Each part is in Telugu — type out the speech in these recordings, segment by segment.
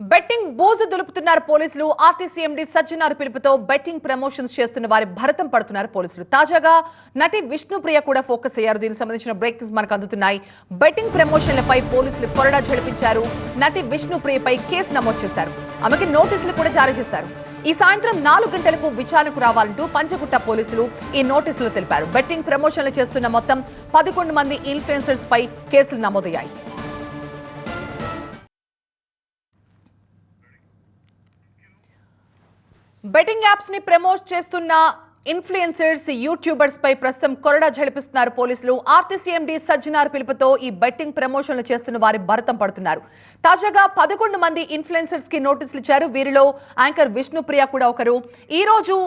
బెట్టింగ్ బోజు దులుపుతున్నారు పోలీసులు. ఆర్టీసీ ఎండీ సజ్జనార్ పిలుపుతో బెట్టింగ్ ప్రమోషన్స్ చేస్తున్న వారి భరతం పడుతున్నారు పోలీసులు. తాజాగా నటి విష్ణుప్రియ కూడా ఫోకస్ అయ్యారు. దీనికి సంబంధించిన బ్రేకింగ్స్ మనకు అందుతున్నాయి. బెట్టింగ్ ప్రమోషన్లపై పోలీసులు కొరడా జడిపించారు. నటి విష్ణుప్రియపై కేసు నమోదు చేశారు. ఆమెకి నోటీసులు కూడా జారీ చేశారు. ఈ సాయంత్రం 4 గంటలకు విచారణకు రావాలంటూ పంచగుట్ట పోలీసులు ఈ నోటీసులు తెలిపారు. బెట్టింగ్ ప్రమోషన్లు చేస్తున్న మొత్తం 11 మంది ఇన్ఫ్లుయెన్సర్స్ పై కేసులు నమోదయ్యాయి. బెట్టింగ్ యాప్స్ ని ప్రమోట్ చేస్తున్న ఇన్ఫ్లుయెన్సర్స్, యూట్యూబర్స్ పై ప్రస్తుతం కొరడా ఝడిపిస్తున్నారు పోలీసులు. ఆర్టీసీ ఎండీ సజ్జనార్ పిలుపుతో ఈ బెట్టింగ్ ప్రమోషన్లు చేస్తున్న వారి భరతం పడుతున్నారు. తాజాగా 11 మంది ఇన్ఫ్లుయెన్సర్స్ కి నోటీసులు ఇచ్చారు. వీరిలో యాంకర్ విష్ణుప్రియ కూడా ఒకరు. ఈ రోజు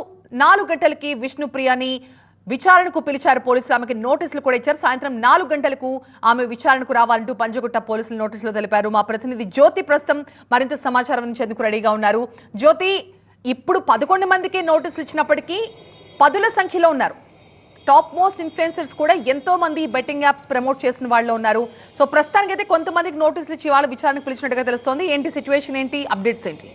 4 గంటలకి విష్ణుప్రియని విచారణకు పిలిచారు పోలీసులు. ఆమెకి నోటీసులు కూడా ఇచ్చారు. సాయంత్రం 4 గంటలకు ఆమె విచారణకు రావాలంటూ పంచగుట్ట పోలీసులు నోటీసులు తెలిపారు. మా ప్రతినిధి జ్యోతి ప్రస్తుతం మరింత సమాచారం అందించేందుకు రెడీగా ఉన్నారు. జ్యోతి, ఇప్పుడు 11 మందికి నోటీసులు ఇచ్చినప్పటికీ పదుల సంఖ్యలో ఉన్నారు. టాప్ మోస్ట్ ఇన్ఫ్లుయెన్సర్స్ కూడా ఎంతో మంది బెట్టింగ్ యాప్స్ ప్రమోట్ చేసిన వాళ్ళు ఉన్నారు. సో ప్రస్తుతానికి అయితే కొంతమందికి నోటీసులు ఇచ్చి వాళ్ళ విచారణకు పిలిచినట్టుగా తెలుస్తోంది. ఏంటి సిచ్యువేషన్, ఏంటి అప్డేట్స్ ఏంటి?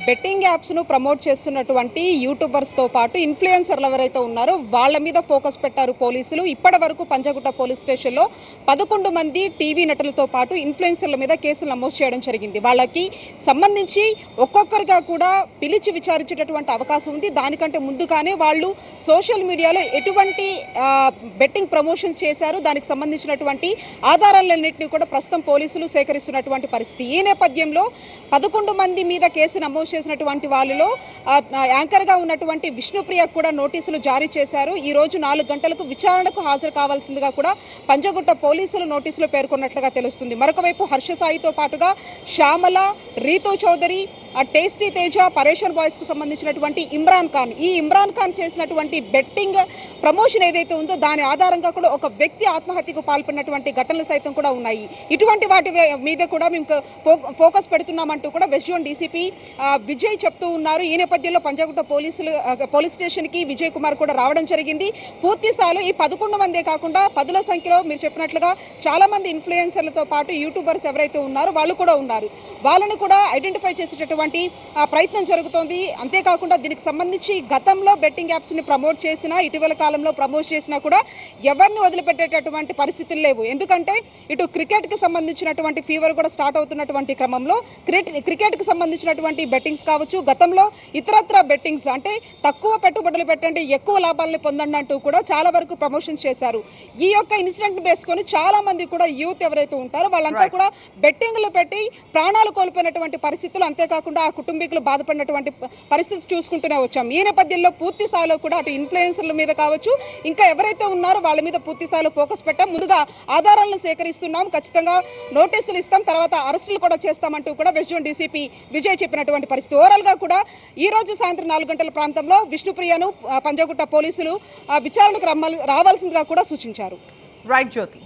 బెట్టింగ్ యాప్స్ను ప్రమోట్ చేస్తున్నటువంటి యూట్యూబర్స్తో పాటు ఇన్ఫ్లుయెన్సర్లు ఎవరైతే ఉన్నారో వాళ్ళ మీద ఫోకస్ పెట్టారు పోలీసులు. ఇప్పటి వరకు పంచగుట్ట పోలీస్ స్టేషన్లో 11 మంది టీవీ నటులతో పాటు ఇన్ఫ్లుయెన్సర్ల మీద కేసులు నమోదు చేయడం జరిగింది. వాళ్ళకి సంబంధించి ఒక్కొక్కరిగా కూడా పిలిచి విచారించేటటువంటి అవకాశం ఉంది. దానికంటే ముందుగానే వాళ్ళు సోషల్ మీడియాలో ఎటువంటి బెట్టింగ్ ప్రమోషన్స్ చేశారు, దానికి సంబంధించినటువంటి ఆధారాలన్నింటినీ కూడా ప్రస్తుతం పోలీసులు సేకరిస్తున్నటువంటి పరిస్థితి. ఈ నేపథ్యంలో 11 మంది మీద కేసు నమోదు చేసినటువంటి వాళ్ళలో యాంకర్గా ఉన్నటువంటి విష్ణుప్రియ కూడా నోటీసులు జారీ చేశారు. ఈ రోజు 4 గంటలకు విచారణకు హాజరు కావాల్సిందిగా కూడా పంచగుట్ట పోలీసులు నోటీసులు పేర్కొన్నట్లుగా తెలుస్తుంది. మరొక వైపు హర్ష సాయితో పాటుగా శ్యామల, రీతూ చౌదరి, టేస్టీ తేజ, పరేషన్ బాయ్స్కి సంబంధించినటువంటి ఇమ్రాన్ ఖాన్, ఈ ఇమ్రాన్ ఖాన్ చేసినటువంటి బెట్టింగ్ ప్రమోషన్ ఏదైతే ఉందో దాని ఆధారంగా కూడా ఒక వ్యక్తి ఆత్మహత్యకు పాల్పడినటువంటి ఘటనలు సైతం కూడా ఉన్నాయి. ఇటువంటి వాటి మీద కూడా మేము ఫోకస్ పెడుతున్నామంటూ కూడా వెస్ట్ జోన్ డీసీపీ విజయ్ చెప్తూ ఉన్నారు. ఈ నేపథ్యంలో పంచగుట్ట పోలీస్ స్టేషన్కి విజయ్ కుమార్ కూడా రావడం జరిగింది. పూర్తి స్థాయిలో ఈ 11 మందే కాకుండా పదుల సంఖ్యలో మీరు చెప్పినట్లుగా చాలా మంది ఇన్ఫ్లుయెన్సర్లతో పాటు యూట్యూబర్స్ ఎవరైతే ఉన్నారో వాళ్ళు కూడా ఉన్నారు. వాళ్ళని కూడా ఐడెంటిఫై చేసేటటువంటి ప్రయత్నం జరుగుతోంది. అంతేకాకుండా దీనికి సంబంధించి గతంలో బెట్టింగ్ యాప్స్ని ప్రమోట్ చేసినా, ఇటీవల కాలంలో ప్రమోట్ చేసినా కూడా ఎవరిని వదిలిపెట్టేటటువంటి పరిస్థితులు లేవు. ఎందుకంటే ఇటు క్రికెట్కి సంబంధించినటువంటి ఫీవర్ కూడా స్టార్ట్ అవుతున్నటువంటి క్రమంలో క్రికెట్కి సంబంధించినటువంటి బెట్టింగ్స్ కావచ్చు, గతంలో ఇతరత్ర బెట్టింగ్స్ అంటే తక్కువ పెట్టుబడులు పెట్టండి, ఎక్కువ లాభాలను పొందండి అంటూ కూడా చాలా వరకు ప్రమోషన్స్ చేశారు. ఈ యొక్క ఇన్సిడెంట్ బేసుకొని చాలా మంది కూడా యూత్ ఎవరైతే ఉంటారో వాళ్ళంతా కూడా బెట్టింగ్లు పెట్టి ప్రాణాలు కోల్పోయినటువంటి పరిస్థితులు, అంతేకాకుండా ఆ కుటుంబీకులు బాధపడినటువంటి పరిస్థితి చూసుకుంటూనే వచ్చాం. ఈ నేపథ్యంలో పూర్తి స్థాయిలో కూడా అటు ఇన్ఫ్లుయెన్సర్ల మీద కావచ్చు, ఇంకా ఎవరైతే ఉన్నారో వాళ్ళ మీద పూర్తి స్థాయిలో ఫోకస్ పెట్టాం. ముందుగా ఆధారాలను సేకరిస్తున్నాం, ఖచ్చితంగా నోటీసులు ఇస్తాం, తర్వాత అరెస్టులు కూడా చేస్తామంటూ కూడా వెస్ట్ జోన్ డీసీపీ విజయ్ చెప్పినటువంటి పరిస్థితి. ఓవరాల్గా కూడా ఈ రోజు సాయంత్రం 4 గంటల ప్రాంతంలో విష్ణుప్రియను పంజాగుట్ట పోలీసులు విచారణకు రావాల్సిందిగా కూడా సూచించారు. రైట్ జ్యోతి.